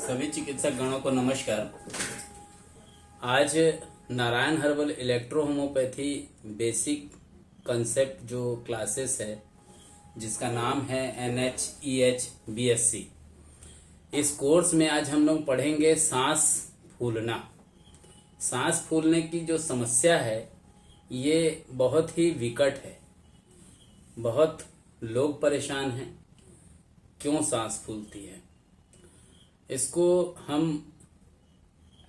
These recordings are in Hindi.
सभी चिकित्सक गणों को नमस्कार। आज Narayan herbal electro homeopathy basic concept जो क्लासेस है जिसका नाम है NHEH BSc, इस कोर्स में आज हम लोग पढ़ेंगे सांस फूलना। सांस फूलने की जो समस्या है ये बहुत ही विकट है। बहुत लोग परेशान हैं। क्यों सांस फूलती है? इसको हम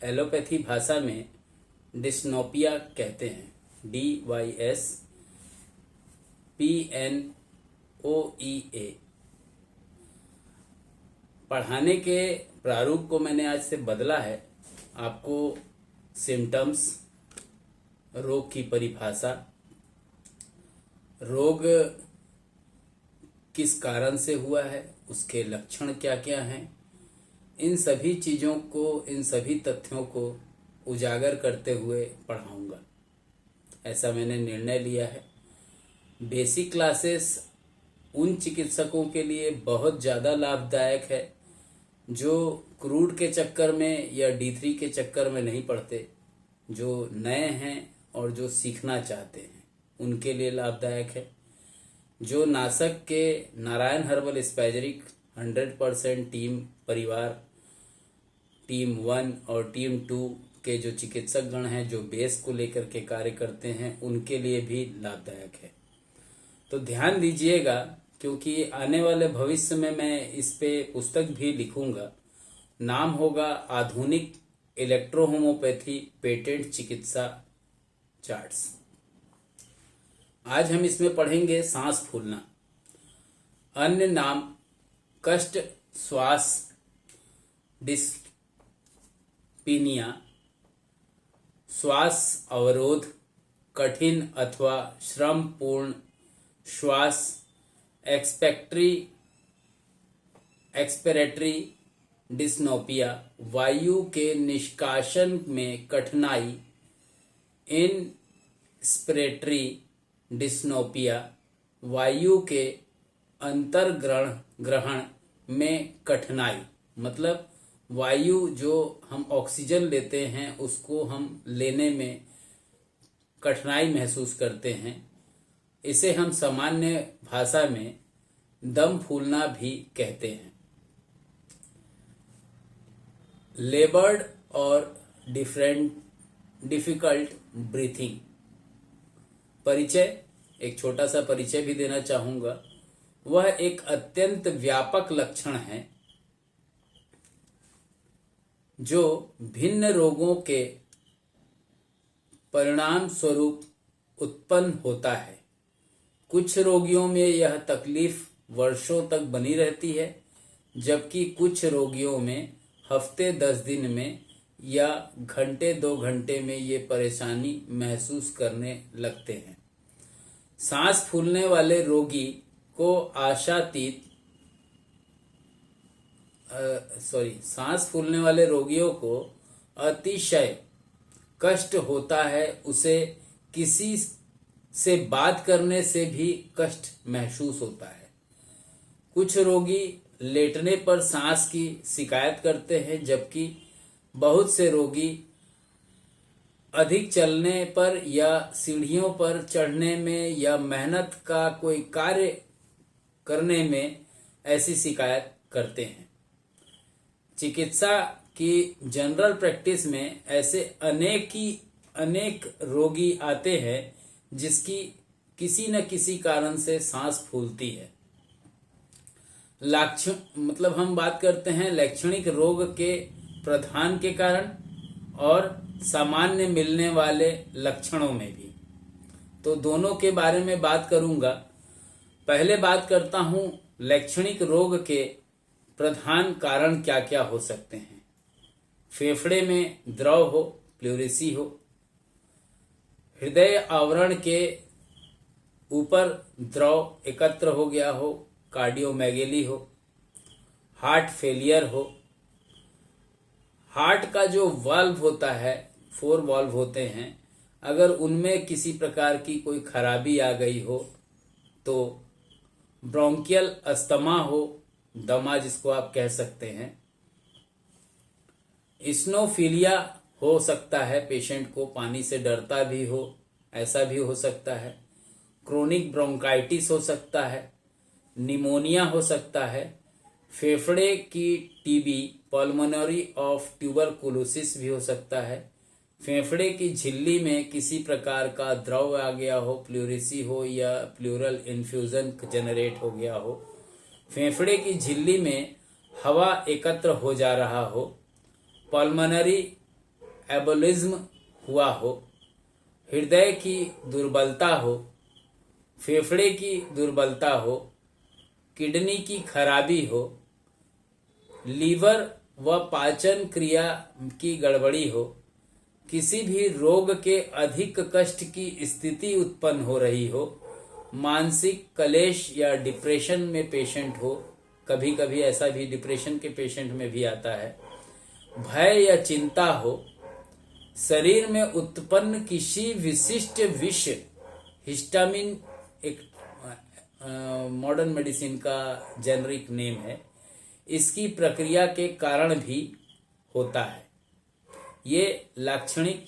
एलोपैथी भाषा में डिस्नोपिया कहते हैं। DYSPNOEA। पढ़ाने के प्रारूप को मैंने आज से बदला है। आपको सिम्टम्स, रोग की परिभाषा, रोग किस कारण से हुआ है, उसके लक्षण क्या क्या हैं, इन सभी चीज़ों को, इन सभी तथ्यों को उजागर करते हुए पढ़ाऊंगा। ऐसा मैंने निर्णय लिया है। बेसिक क्लासेस उन चिकित्सकों के लिए बहुत ज़्यादा लाभदायक है जो क्रूड के चक्कर में या D3 के चक्कर में नहीं पढ़ते, जो नए हैं और जो सीखना चाहते हैं उनके लिए लाभदायक है। जो नासक के नारायण हर्बल स्पैजरिक 100% टीम परिवार, टीम 1 और टीम 2 के जो चिकित्सक गण हैं जो बेस को लेकर के कार्य करते हैं उनके लिए भी लाभदायक है। तो ध्यान दीजिएगा, क्योंकि आने वाले भविष्य में मैं इस पे पुस्तक भी लिखूंगा। नाम होगा आधुनिक इलेक्ट्रो होम्योपैथी पेटेंट चिकित्सा चार्ट्स। आज हम इसमें पढ़ेंगे सांस फूलना। अन्य नाम कष्ट श्वास डिस्पीनिया, श्वास अवरोध, कठिन अथवा श्रमपूर्ण श्वास, एक्सपेरेटरी डिस्नोपिया, वायु के निष्कासन में कठिनाई, इंस्पिरेटरी डिस्नोपिया, वायु के अंतर्ग्रहण में कठिनाई, मतलब वायु जो हम ऑक्सीजन लेते हैं उसको हम लेने में कठिनाई महसूस करते हैं। इसे हम सामान्य भाषा में दम फूलना भी कहते हैं। लेबर्ड और डिफिकल्ट ब्रीथिंग। परिचय, एक छोटा सा परिचय भी देना चाहूंगा। वह एक अत्यंत व्यापक लक्षण है जो भिन्न रोगों के परिणाम स्वरूप उत्पन्न होता है। कुछ रोगियों में यह तकलीफ वर्षों तक बनी रहती है, जबकि कुछ रोगियों में हफ्ते 10 दिन में या घंटे 2 घंटे में ये परेशानी महसूस करने लगते हैं। सांस फूलने वाले रोगी को सांस फूलने वाले रोगियों को अतिशय कष्ट होता है। उसे किसी से बात करने से भी कष्ट महसूस होता है। कुछ रोगी लेटने पर सांस की शिकायत करते हैं, जबकि बहुत से रोगी अधिक चलने पर या सीढ़ियों पर चढ़ने में या मेहनत का कोई कार्य करने में ऐसी शिकायत करते हैं। चिकित्सा की जनरल प्रैक्टिस में ऐसे अनेक रोगी आते हैं जिसकी किसी न किसी कारण से सांस फूलती है। मतलब हम बात करते हैं लैक्षणिक रोग के प्रधान के कारण और सामान्य मिलने वाले लक्षणों में भी। तो दोनों के बारे में बात करूंगा। पहले बात करता हूं लैक्षणिक रोग के प्रधान कारण क्या क्या हो सकते हैं। फेफड़े में द्रव हो, प्लूरिसी हो, हृदय आवरण के ऊपर द्रव एकत्र हो गया हो, कार्डियोमेगेली हो, हार्ट फेलियर हो, हार्ट का जो वाल्व होता है, 4 वाल्व होते हैं, अगर उनमें किसी प्रकार की कोई खराबी आ गई हो, तो ब्रोंकियल अस्थमा हो, दमा जिसको आप कह सकते हैं, इस्नोफीलिया हो सकता है, पेशेंट को पानी से डरता भी हो, ऐसा भी हो सकता है। क्रोनिक ब्रोंकाइटिस हो सकता है, निमोनिया हो सकता है, फेफड़े की टीबी, पल्मोनरी ऑफ ट्यूबरकुलोसिस भी हो सकता है, फेफड़े की झिल्ली में किसी प्रकार का द्रव आ गया हो, प्लूरिसी हो या प्लूरल इन्फ्यूजन जनरेट हो गया हो, फेफड़े की झिल्ली में हवा एकत्र हो जा रहा हो, पल्मोनरी एबोलिज्म हुआ हो, हृदय की दुर्बलता हो, फेफड़े की दुर्बलता हो, किडनी की खराबी हो, लीवर व पाचन क्रिया की गड़बड़ी हो, किसी भी रोग के अधिक कष्ट की स्थिति उत्पन्न हो रही हो, मानसिक कलेश या डिप्रेशन में पेशेंट हो, कभी कभी ऐसा भी डिप्रेशन के पेशेंट में भी आता है, भय या चिंता हो, शरीर में उत्पन्न किसी विशिष्ट विष, हिस्टामिन एक मॉडर्न मेडिसिन का जेनरिक नेम है, इसकी प्रक्रिया के कारण भी होता है। ये लाक्षणिक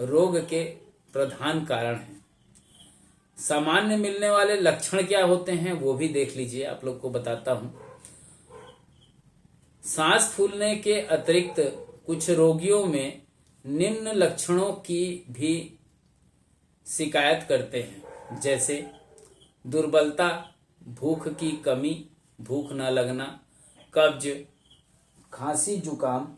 रोग के प्रधान कारण हैं। सामान्य मिलने वाले लक्षण क्या होते हैं वो भी देख लीजिए, आप लोग को बताता हूं। सांस फूलने के अतिरिक्त कुछ रोगियों में निम्न लक्षणों की भी शिकायत करते हैं, जैसे दुर्बलता, भूख की कमी, भूख न लगना, कब्ज, खांसी जुकाम,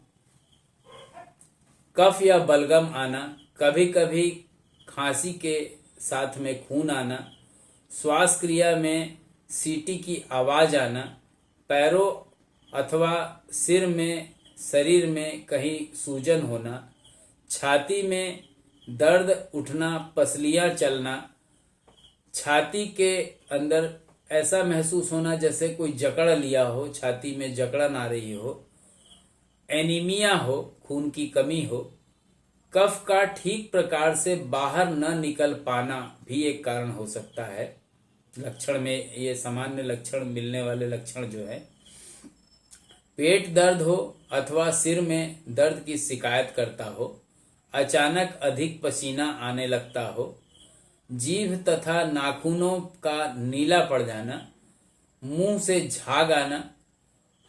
कफ या बलगम आना, कभी कभी खांसी के साथ में खून आना, श्वास क्रिया में सीटी की आवाज आना, पैरों अथवा सिर में, शरीर में कहीं सूजन होना, छाती में दर्द उठना, पसलियां चलना, छाती के अंदर ऐसा महसूस होना जैसे कोई जकड़ लिया हो, छाती में जकड़न आ रही हो, एनीमिया हो, खून की कमी हो, कफ का ठीक प्रकार से बाहर न निकल पाना भी एक कारण हो सकता है। लक्षण में ये सामान्य लक्षण, मिलने वाले लक्षण जो है, पेट दर्द हो अथवा सिर में दर्द की शिकायत करता हो, अचानक अधिक पसीना आने लगता हो, जीभ तथा नाखूनों का नीला पड़ जाना, मुंह से झाग आना,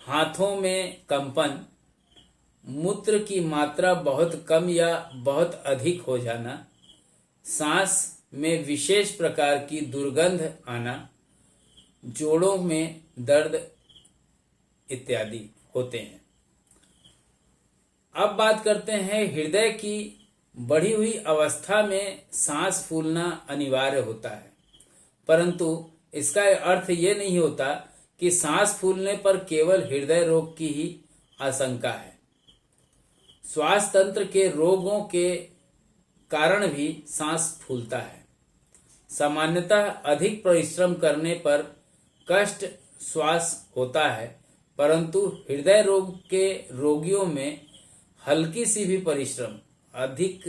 हाथों में कंपन, मूत्र की मात्रा बहुत कम या बहुत अधिक हो जाना, सांस में विशेष प्रकार की दुर्गंध आना, जोड़ों में दर्द इत्यादि होते हैं। अब बात करते हैं हृदय की। बढ़ी हुई अवस्था में सांस फूलना अनिवार्य होता है, परंतु इसका अर्थ ये नहीं होता कि सांस फूलने पर केवल हृदय रोग की ही आशंका है। श्वास तंत्र के रोगों के कारण भी सांस फूलता है। सामान्यतः अधिक परिश्रम करने पर कष्ट श्वास होता है, परंतु हृदय रोग के रोगियों में हल्की सी भी परिश्रम, अधिक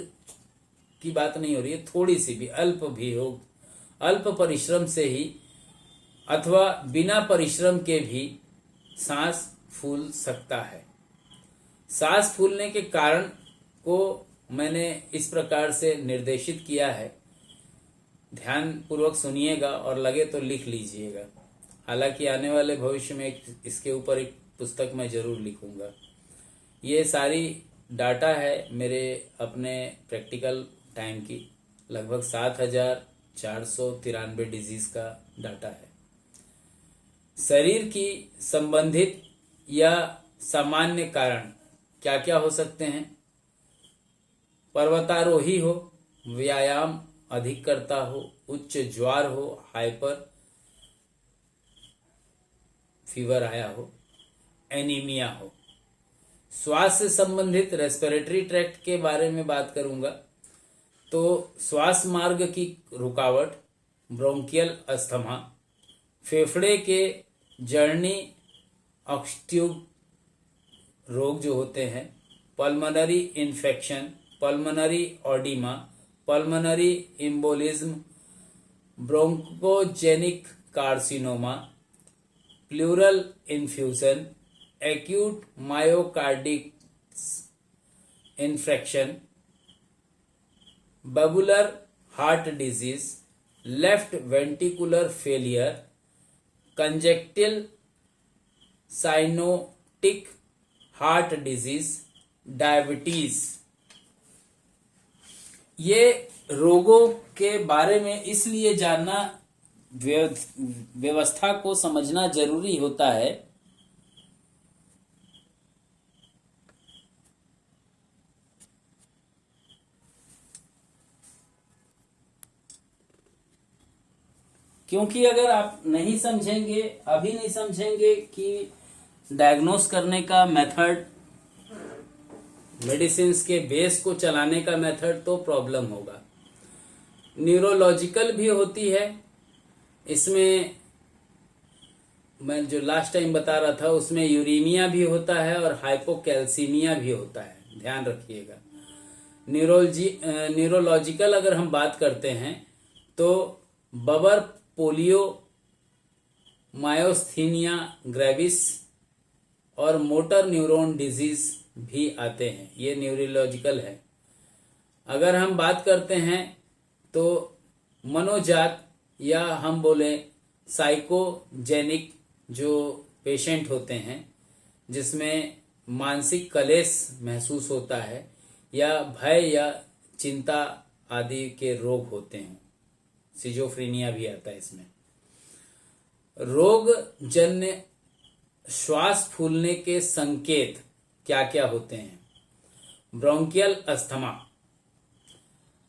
की बात नहीं हो रही है, थोड़ी सी भी, अल्प भी हो, अल्प परिश्रम से ही अथवा बिना परिश्रम के भी सांस फूल सकता है। सांस फूलने के कारण को मैंने इस प्रकार से निर्देशित किया है, ध्यान पूर्वक सुनिएगा और लगे तो लिख लीजिएगा। हालांकि आने वाले भविष्य में इसके ऊपर एक पुस्तक मैं जरूर लिखूंगा। ये सारी डाटा है मेरे अपने प्रैक्टिकल टाइम की, लगभग 7,493 डिजीज का डाटा है। शरीर की संबंधित या सामान्य कारण क्या क्या हो सकते हैं? पर्वतारोही हो, व्यायाम अधिक करता हो, उच्च ज्वार हो, हाइपर फीवर आया हो, एनीमिया हो। श्वास से संबंधित रेस्पिरेटरी ट्रैक्ट के बारे में बात करूंगा तो श्वास मार्ग की रुकावट, ब्रोंकियल अस्थमा, फेफड़े के जर्नी ऑब्स्ट्रक्टिव रोग जो होते हैं, pulmonary infection, pulmonary oedema, pulmonary embolism, bronchogenic carcinoma, pleural infusion, acute myocardic infection, valvular heart disease, left ventricular failure, congenital cyanotic heart disease, diabetes. ये रोगों के बारे में इसलिए जानना, व्यवस्था को समझना जरूरी होता है क्योंकि अगर आप नहीं समझेंगे, अभी नहीं समझेंगे कि डायग्नोस करने का मेथड, मेडिसिन के बेस को चलाने का मेथड, तो प्रॉब्लम होगा। न्यूरोलॉजिकल भी होती है इसमें, मैं जो लास्ट टाइम बता रहा था उसमें यूरीमिया भी होता है और हाइपोकैल्सीमिया भी होता है, ध्यान रखिएगा। न्यूरोलॉजिकल अगर हम बात करते हैं तो बबर पोलियो, मायोस्थीनिया ग्रेविस और मोटर न्यूरॉन डिजीज भी आते हैं, ये न्यूरोलॉजिकल है। अगर हम बात करते हैं तो मनोजात या हम बोले साइकोजेनिक जो पेशेंट होते हैं जिसमें मानसिक कलेश महसूस होता है या भय या चिंता आदि के रोग होते हैं, सिजोफ्रेनिया भी आता है इसमें। रोग जन्य श्वास फूलने के संकेत क्या क्या होते हैं? ब्रोंकियल अस्थमा,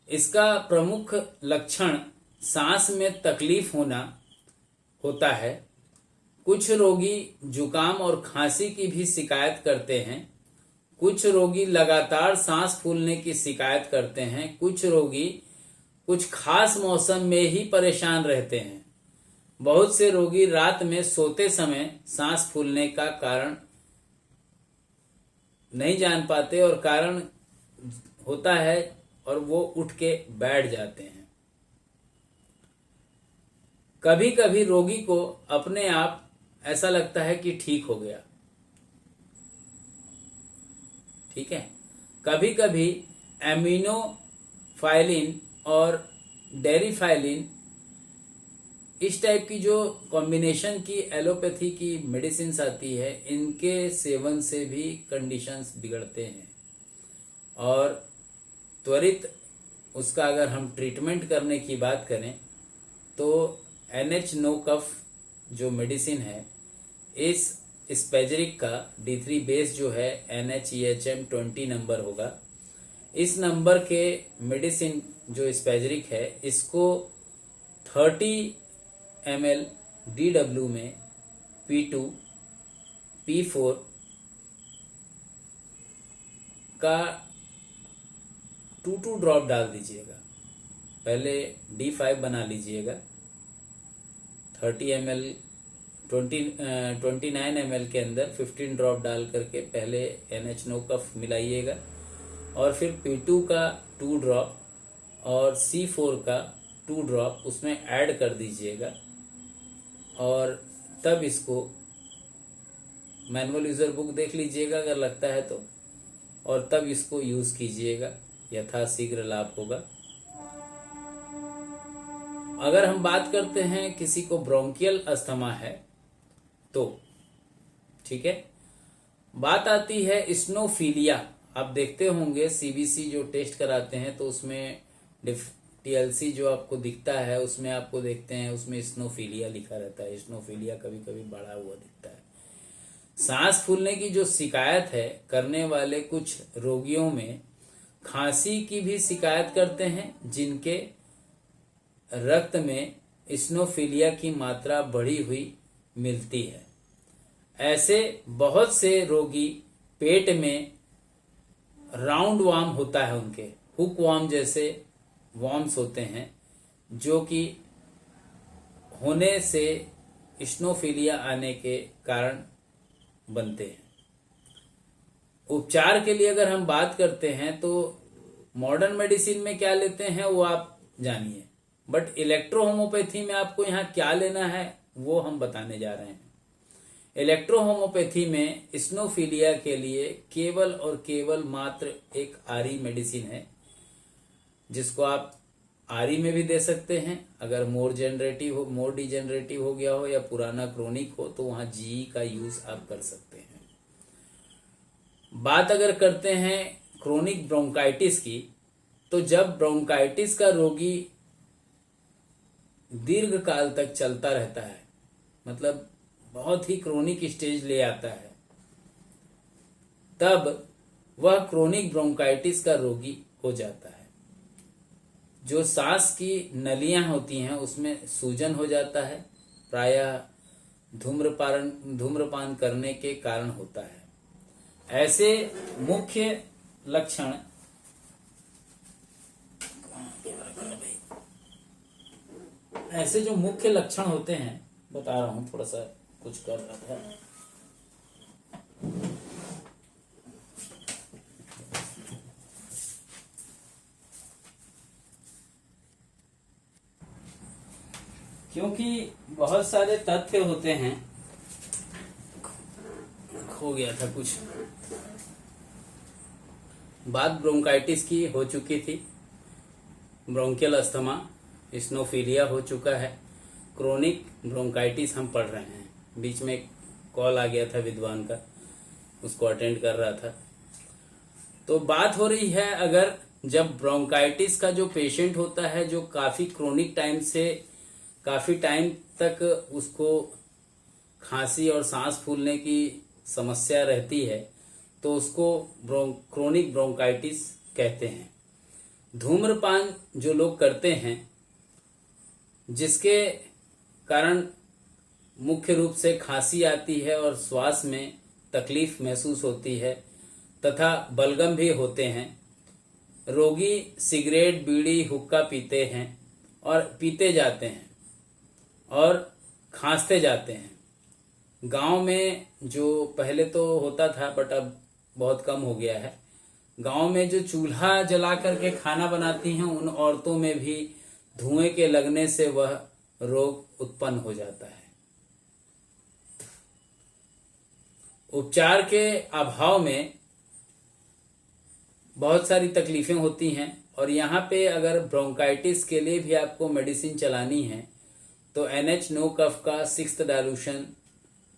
इसका प्रमुख लक्षण सांस में तकलीफ होना होता है। कुछ रोगी जुकाम और खांसी की भी शिकायत करते हैं। कुछ रोगी लगातार सांस फूलने की शिकायत करते हैं। कुछ रोगी कुछ खास मौसम में ही परेशान रहते हैं। बहुत से रोगी रात में सोते समय सांस फूलने का कारण नहीं जान पाते और कारण होता है और वो उठ के बैठ जाते हैं। कभी कभी रोगी को अपने आप ऐसा लगता है कि ठीक हो गया, ठीक है। कभी कभी एमिनोफाइलिन और डेरिफाइलिन, इस टाइप की जो कॉम्बिनेशन की एलोपैथी की मेडिसिन आती है, इनके सेवन से भी कंडीशंस बिगड़ते हैं और त्वरित उसका अगर हम ट्रीटमेंट करने की बात करें तो NH नो कफ जो मेडिसिन है, इस स्पेजरिक का D3 बेस जो है NHEHM 20 नंबर होगा। इस नंबर के मेडिसिन जो स्पेजरिक है, इसको 30 ml DW में P2 P4 का 2 ड्रॉप डाल दीजिएगा। पहले D5 बना लीजिएगा। 30 ml 29 ml के अंदर 15 ड्रॉप डाल करके पहले NH नो कफ मिलाइएगा और फिर P2 का 2 ड्रॉप और C4 का 2 ड्रॉप उसमें ऐड कर दीजिएगा और तब इसको मैनुअल यूजर बुक देख लीजिएगा अगर लगता है तो, और तब इसको यूज कीजिएगा, यथाशीघ्र लाभ होगा। अगर हम बात करते हैं किसी को ब्रोंकियल अस्थमा है तो ठीक है, बात आती है स्नोफीलिया। आप देखते होंगे CBC जो टेस्ट कराते हैं तो उसमें TLC जो आपको दिखता है उसमें आपको देखते हैं उसमें स्नोफीलिया लिखा रहता है। स्नोफीलिया कभी कभी बढ़ा हुआ दिखता है। सांस फूलने की जो शिकायत है करने वाले कुछ रोगियों में खांसी की भी शिकायत करते हैं, जिनके रक्त में स्नोफीलिया की मात्रा बढ़ी हुई मिलती है। ऐसे बहुत से रोगी पेट में राउंड वार्म होता है, उनके हुक वार्म जैसे वॉर्म्स होते हैं जो कि होने से स्नोफीलिया आने के कारण बनते हैं। उपचार के लिए अगर हम बात करते हैं तो मॉडर्न मेडिसिन में क्या लेते हैं वो आप जानिए, बट इलेक्ट्रो होम्योपैथी में आपको यहाँ क्या लेना है वो हम बताने जा रहे हैं। इलेक्ट्रोहोमोपैथी में स्नोफिलिया के लिए केवल और केवल मात्र एक आरई मेडिसिन है, जिसको आप आरई में भी दे सकते हैं अगर मोर डिजेनरेटिव हो गया हो या पुराना क्रोनिक हो, तो वहां जीई का यूज आप कर सकते हैं। बात अगर करते हैं क्रोनिक ब्रोंकाइटिस की, तो जब ब्रोंकाइटिस का रोगी दीर्घ काल तक चलता रहता है, मतलब बहुत ही क्रोनिक स्टेज ले आता है, तब वह क्रोनिक ब्रोंकाइटिस का रोगी हो जाता है। जो सांस की नलियां होती हैं उसमें सूजन हो जाता है, प्रायः धूम्रपान करने के कारण होता है। ऐसे मुख्य लक्षण जो मुख्य लक्षण होते हैं, बता रहा हूं, थोड़ा सा कुछ कर रहा था। क्योंकि बहुत सारे तथ्य होते हैं, खो गया था कुछ। बात ब्रोंकाइटिस की हो चुकी थी, ब्रोंकियल अस्थमा, स्नोफिलिया हो चुका है, क्रोनिक ब्रोंकाइटिस हम पढ़ रहे हैं। बीच में एक कॉल आ गया था विद्वान का, उसको अटेंड कर रहा था। तो बात हो रही है, अगर जब ब्रोंकाइटिस का जो पेशेंट होता है, जो काफी क्रोनिक टाइम से काफी टाइम तक उसको खांसी और सांस फूलने की समस्या रहती है, तो उसको क्रोनिक ब्रोंकाइटिस कहते हैं। धूम्रपान जो लोग करते हैं, जिसके कारण मुख्य रूप से खांसी आती है और श्वास में तकलीफ महसूस होती है तथा बलगम भी होते हैं, रोगी सिगरेट, बीड़ी, हुक्का पीते हैं और पीते जाते हैं और खांसते जाते हैं। गांव में जो पहले तो होता था, बट अब बहुत कम हो गया है, गांव में जो चूल्हा जला करके खाना बनाती हैं, उन औरतों में भी धुएं के लगने से वह रोग उत्पन्न हो जाता है। उपचार के अभाव में बहुत सारी तकलीफें होती हैं, और यहाँ पे अगर ब्रोंकाइटिस के लिए भी आपको मेडिसिन चलानी है, तो NH नो कफ का 6th डाइल्यूशन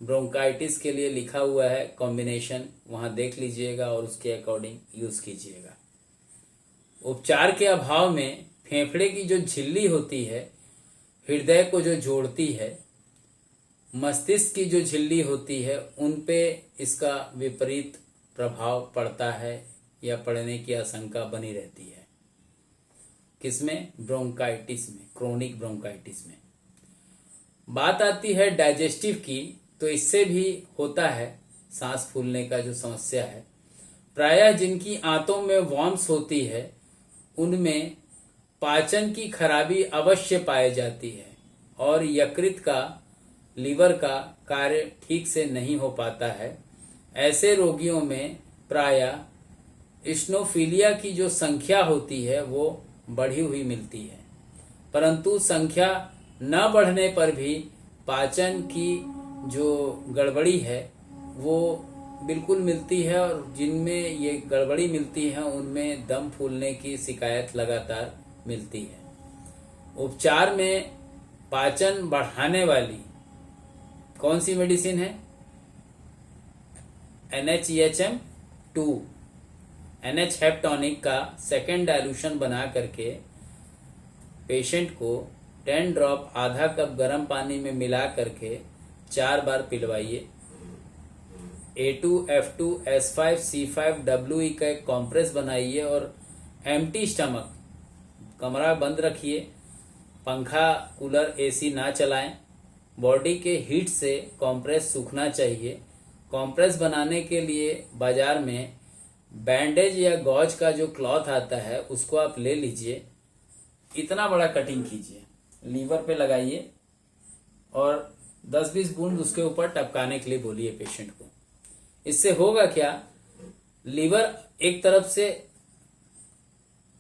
ब्रोंकाइटिस के लिए लिखा हुआ है, कॉम्बिनेशन, वहां देख लीजिएगा और उसके अकॉर्डिंग यूज कीजिएगा। उपचार के अभाव में फेफड़े की जो झिल्ली होती है, हृदय को जो जोड़ती है, मस्तिष्क की जो झिल्ली होती है, उन पे इसका विपरीत प्रभाव पड़ता है या पड़ने की आशंका बनी रहती है। किसमें? ब्रोंकाइटिस में, क्रोनिक ब्रोंकाइटिस में। बात आती है डाइजेस्टिव की, तो इससे भी होता है सांस फूलने का जो समस्या है। प्रायः जिनकी आंतों में वॉर्म्स होती है, उनमें पाचन की खराबी अवश्य पाई जाती है और यकृत का, लीवर का कार्य ठीक से नहीं हो पाता है। ऐसे रोगियों में प्रायः स्नोफिलिया की जो संख्या होती है वो बढ़ी हुई मिलती है, परंतु संख्या न बढ़ने पर भी पाचन की जो गड़बड़ी है वो बिल्कुल मिलती है, और जिनमें ये गड़बड़ी मिलती है उनमें दम फूलने की शिकायत लगातार मिलती है। उपचार में पाचन बढ़ाने वाली कौन सी मेडिसिन है? NHEHM2, NH हेप्टोनिक का 2nd डाइल्यूशन बना करके पेशेंट को 10 ड्रॉप आधा कप गर्म पानी में मिला करके 4 बार पिलवाइए। A2, F2, S5, C5, WE का एक कॉम्प्रेस बनाइए और एम्प्टी स्टमक कमरा बंद रखिए, पंखा, कूलर, AC ना चलाएं। बॉडी के हीट से कॉम्प्रेस सूखना चाहिए। कॉम्प्रेस बनाने के लिए बाजार में बैंडेज या गॉज का जो क्लॉथ आता है उसको आप ले लीजिए, इतना बड़ा कटिंग कीजिए, लीवर पे लगाइए और 10-20 बूंद उसके ऊपर टपकाने के लिए बोलिए पेशेंट को। इससे होगा क्या? लीवर एक तरफ से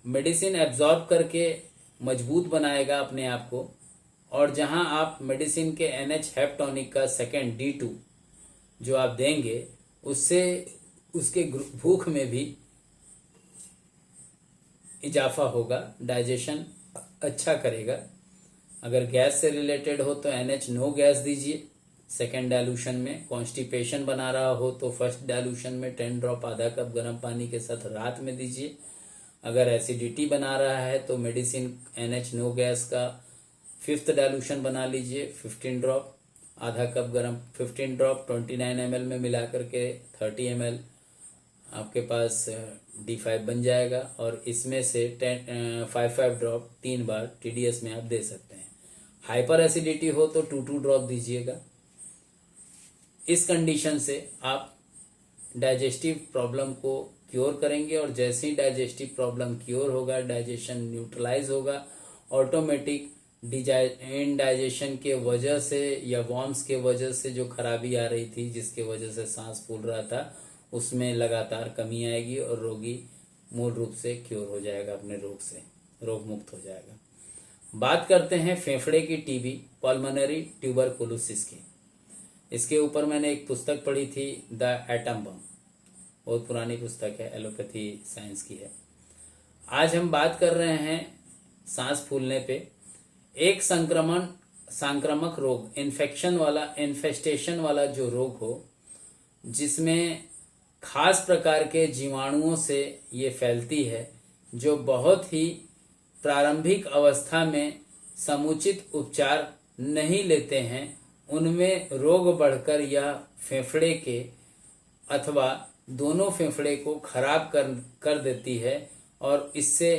मेडिसिन एब्जॉर्ब करके मजबूत बनाएगा अपने आप को, और जहां आप मेडिसिन के NH हेप्टोनिक का 2nd D2 जो आप देंगे उससे उसके भूख में भी इजाफा होगा, डाइजेशन अच्छा करेगा। अगर गैस से रिलेटेड हो तो NH नो गैस दीजिए सेकेंड डाइल्यूशन में। कॉन्स्टिपेशन बना रहा हो तो फर्स्ट डाइल्यूशन में 10 ड्रॉप आधा कप गर्म पानी के साथ रात में दीजिए। अगर एसिडिटी बना रहा है तो मेडिसिन NH नो गैस का 5th डाइल्यूशन बना लीजिए 15 ड्रॉप आधा कप गर्म 15 ड्रॉप 29 ml में मिला करके 30 ml आपके पास D5 बन जाएगा। और इसमें से 5 ड्रॉप 3 बार TDS में आप दे सकते हैं। हाइपर एसिडिटी हो तो 2 ड्रॉप दीजिएगा। इस कंडीशन से आप डाइजेस्टिव प्रॉब्लम को क्योर करेंगे और जैसे ही डाइजेस्टिव प्रॉब्लम क्योर होगा, डाइजेशन न्यूट्रलाइज होगा, ऑटोमेटिक इनडाइजेशन के वजह से या वॉर्म्स के वजह से जो खराबी आ रही थी, जिसके वजह से सांस फूल रहा था, उसमें लगातार कमी आएगी और रोगी मूल रूप से क्योर हो जाएगा, अपने रोग से रोग मुक्त हो जाएगा। बात करते हैं फेफड़े की टीबी, पल्मोनरी ट्यूबरकुलोसिस की। इसके ऊपर मैंने एक पुस्तक पढ़ी थी, द एटम बम, बहुत पुरानी पुस्तक है, एलोपैथी साइंस की है। आज हम बात कर रहे हैं सांस फूलने पे। एक संक्रामक रोग, इन्फेस्टेशन वाला जो रोग हो, जिसमें खास प्रकार के जीवाणुओं से ये फैलती है, जो बहुत ही प्रारंभिक अवस्था में समुचित उपचार नहीं लेते हैं, उनमें रोग बढ़कर यह फेफड़े के अथवा दोनों फेफड़े को खराब कर देती है और इससे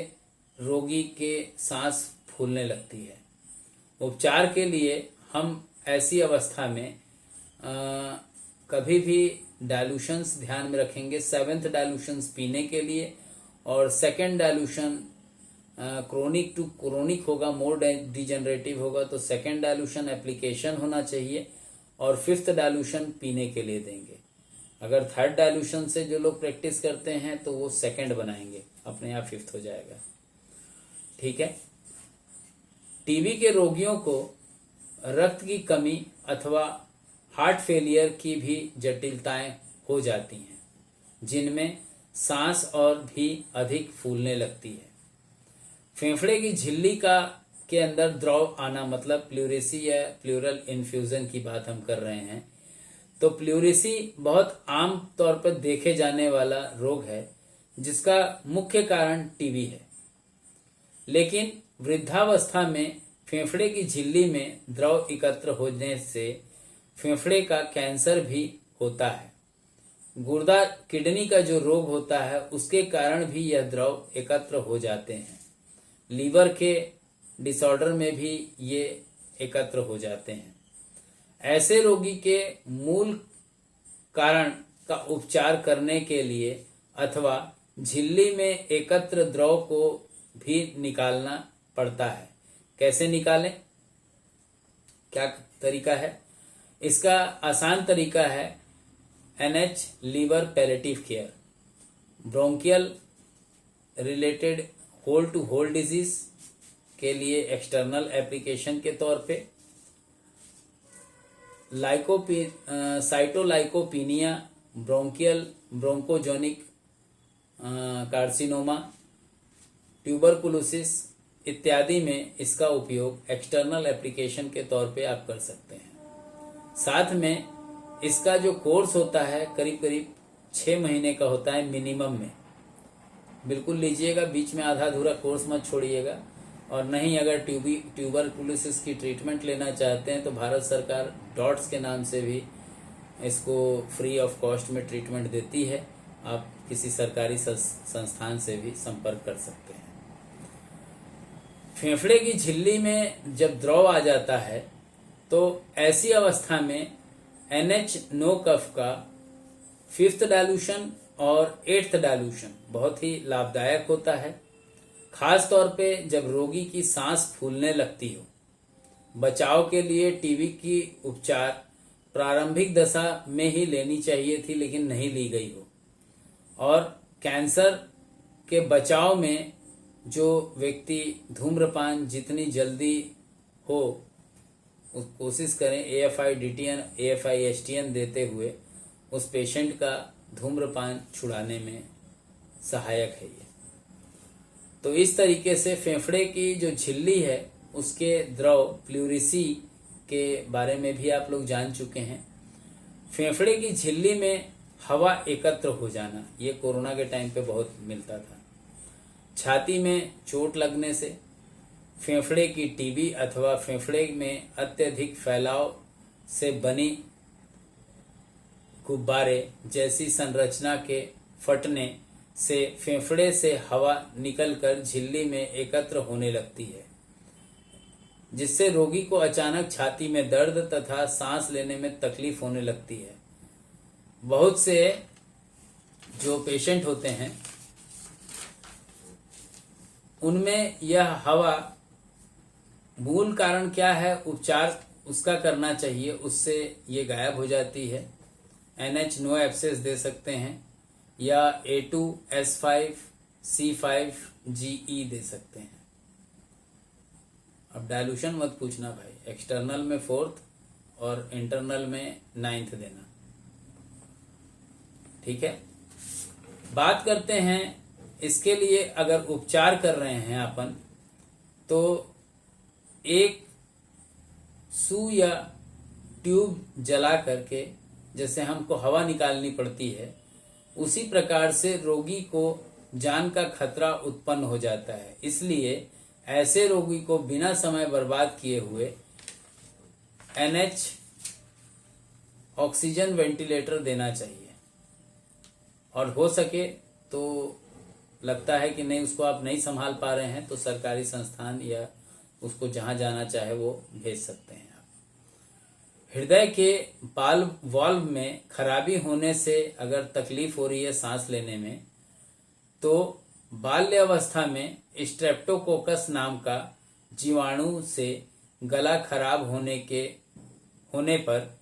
रोगी के सांस फूलने लगती है। उपचार के लिए हम ऐसी अवस्था में कभी भी डाइल्यूशंस ध्यान में रखेंगे। 7th डाइल्यूशंस पीने के लिए और 2nd dilution chronic to chronic होगा, मोर डिजेनरेटिव होगा तो 2nd डाइल्यूशन एप्लीकेशन होना चाहिए और 5th डाइल्यूशन पीने के लिए देंगे। अगर 3rd डाइल्यूशन से जो लोग प्रैक्टिस करते हैं तो वो 2nd बनाएंगे, अपने आप 5th हो जाएगा। ठीक है। टीबी के रोगियों को रक्त की कमी अथवा हार्ट फेलियर की भी जटिलताएं हो जाती हैं, जिनमें सांस और भी अधिक फूलने लगती है। फेफड़े की झिल्ली के अंदर द्रव आना, मतलब प्लूरेसी या प्लूरल इन्फ्यूजन की बात हम कर रहे हैं। तो प्लूरेसी बहुत आम तौर पर देखे जाने वाला रोग है, जिसका मुख्य कारण टीबी है। लेकिन वृद्धावस्था में फेफड़े की झिल्ली में द्रव एकत्र होने से फेफड़े का कैंसर भी होता है। गुर्दा किडनी का जो रोग होता है, उसके कारण भी यह द्रव एकत्र हो जाते हैं। लीवर के डिसऑर्डर में भी ये एकत्र हो जाते हैं। ऐसे रोगी के मूल कारण का उपचार करने के लिए अथवा झिल्ली में एकत्र द्रव को भी निकालना पड़ता है। कैसे निकालें, क्या तरीका है? इसका आसान तरीका है NH liver palliative care. Bronchial related whole to whole disease के लिए एक्सटर्नल एप्लीकेशन के तौर पे, cytolycopenia, bronchial bronchogenic carcinoma, tuberculosis इत्यादि में इसका उपयोग एक्सटर्नल एप्लीकेशन के तौर पे आप कर सकते हैं। साथ में इसका जो कोर्स होता है करीब करीब 6 महीने का होता है मिनिमम में। बिल्कुल लीजिएगा, बीच में आधा अधूरा कोर्स मत छोड़िएगा। और नहीं, अगर ट्यूबरकुलोसिस की ट्रीटमेंट लेना चाहते हैं तो भारत सरकार डॉट्स के नाम से भी इसको फ्री ऑफ कॉस्ट में ट्रीटमेंट देती है। आप किसी सरकारी संस्थान से भी संपर्क कर सकते हैं। फेफड़े की झिल्ली में जब द्रव आ जाता है तो ऐसी अवस्था में NH नो कफ का 5th डाइल्यूशन और 8th डाइल्यूशन बहुत ही लाभदायक होता है, खास तौर पे जब रोगी की सांस फूलने लगती हो। बचाव के लिए टीबी की उपचार प्रारंभिक दशा में ही लेनी चाहिए थी, लेकिन नहीं ली गई हो। और कैंसर के बचाव में जो व्यक्ति धूम्रपान जितनी जल्दी हो कोशिश करें AFI DTN AFI STN देते हुए उस पेशेंट का धूम्रपान छुड़ाने में सहायक है ये। तो इस तरीके से फेफड़े की जो झिल्ली है उसके द्रव प्लूरिसी के बारे में भी आप लोग जान चुके हैं। फेफड़े की झिल्ली में हवा एकत्र हो जाना, ये कोरोना के टाइम पे बहुत मिलता था। छाती में चोट लगने से, फेफड़े की टीबी अथवा फेफड़े में अत्यधिक फैलाव से बनी गुब्बारे जैसी संरचना के फटने से फेफड़े से हवा निकलकर झिल्ली में एकत्र होने लगती है, जिससे रोगी को अचानक छाती में दर्द तथा सांस लेने में तकलीफ होने लगती है। बहुत से जो पेशेंट होते हैं उनमें यह हवा, मूल कारण क्या है, उपचार उसका करना चाहिए, उससे ये गायब हो जाती है। NH नो एब्सेस दे सकते हैं या A2S5C5GE दे सकते हैं। अब डायलूशन मत पूछना भाई, एक्सटर्नल में 4th और इंटरनल में 9th देना, ठीक है। बात करते हैं इसके लिए अगर उपचार कर रहे हैं अपन, तो एक सुई या ट्यूब जला करके जैसे हमको हवा निकालनी पड़ती है, उसी प्रकार से रोगी को जान का खतरा उत्पन्न हो जाता है। इसलिए ऐसे रोगी को बिना समय बर्बाद किए हुए NH ऑक्सीजन वेंटिलेटर देना चाहिए। और हो सके तो लगता है कि नहीं, उसको आप नहीं संभाल पा रहे हैं, तो सरकारी संस्थान या उसको जहां जाना चाहे वो भेज सकते हैं आप। हृदय के वाल्व में खराबी होने से अगर तकलीफ हो रही है सांस लेने में, तो बाल्यावस्था में स्ट्रेप्टोकोकस नाम का जीवाणु से गला खराब होने पर